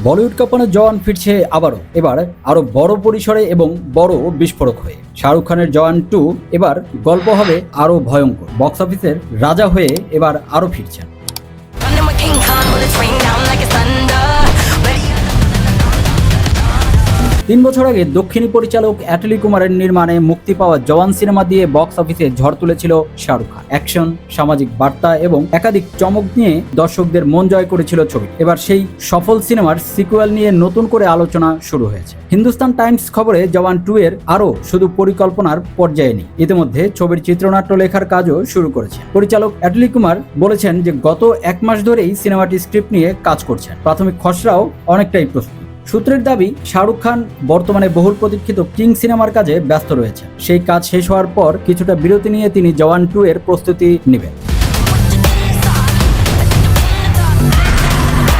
বলিউড কাঁপানো জওয়ান ফিরছে আবারও, এবার আরো বড় পরিসরে এবং বড় বিস্ফোরক হয়ে। শাহরুখ খানের জওয়ান 2 এবার গল্প হবে আরো ভয়ঙ্কর। বক্স অফিসের রাজা হয়ে এবার আরো ফিরছেন। 3 বছর আগে দক্ষিণী পরিচালক অ্যাটলি কুমারের নির্মাণে মুক্তি পাওয়া জওয়ান সিনেমা দিয়ে বক্স অফিসে ঝড় তুলেছিল শাহরুখ খান। অ্যাকশন, সামাজিক বার্তা এবং একাধিক চমক নিয়ে দর্শকদের মন জয় করেছিল ছবি। এবার সেই সফল সিনেমার সিকুয়েল নিয়ে নতুন করে আলোচনা শুরু হয়েছে। হিন্দুস্তান টাইমস খবরে জওয়ান 2 এর আরও শুধু পরিকল্পনার পর্যায়ে নেই, ইতিমধ্যে ছবির চিত্রনাট্য লেখার কাজও শুরু করেছে। পরিচালক অ্যাটলি কুমার বলেছেন যে গত 1 মাস ধরেই সিনেমাটি স্ক্রিপ্ট নিয়ে কাজ করছেন। প্রাথমিক খসড়াও অনেকটাই প্রস্তুত। সূত্রের দাবি, শাহরুখ খান বর্তমানে বহুল প্রতীক্ষিত কিং সিনেমার কাজে ব্যস্ত রয়েছেন। সেই কাজ শেষ হওয়ার পর কিছুটা বিরতি নিয়ে তিনি জওয়ান 2 এর প্রস্তুতি নেবেন।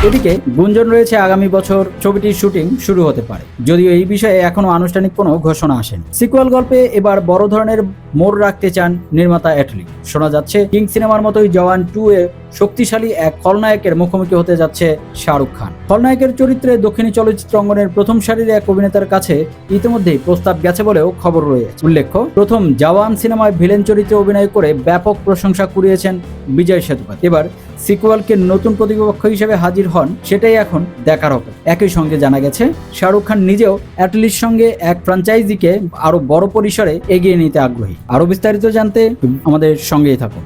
এদিকে গুঞ্জন রয়েছে আগামী বছর ছবিটির শুটিং শুরু হতে পারে, যদিও এই বিষয়ে এখনো আনুষ্ঠানিক কোনো ঘোষণা আসেনি। সিকুয়েল গল্পে এবার বড় ধরনের মোড় রাখতে চান নির্মাতা অ্যাটলি। শোনা যাচ্ছে কিং সিনেমার মতোই জওয়ান 2 এ শক্তিশালী এক খলনায়কের মুখোমুখি হতে যাচ্ছে শাহরুখ খান। খলনায়কের চরিত্রে দক্ষিণী চলচ্চিত্র অঙ্গনের প্রথম সারির এক অভিনেতার কাছে ইতিমধ্যেই প্রস্তাব গেছে বলেও খবর রয়েছে। উল্লেখ্য, প্রথম জওয়ান সিনেমায় ভিলেন চরিত্রে অভিনয় করে ব্যাপক প্রশংসা কুড়িয়েছেন বিজয় সেতুপতি। এবার সিকুয়েলকে নতুন প্রতিপক্ষ হিসেবে হাজির হন, সেটাই এখন দেখার হবে। একই সঙ্গে জানা গেছে শাহরুখ খান নিজেও অ্যাটলির সঙ্গে এক ফ্র্যাঞ্চাইজিকে আরো বড় পরিসরে এগিয়ে নিতে আগ্রহী। আরো বিস্তারিত জানতে আমাদের সঙ্গেই থাকুন।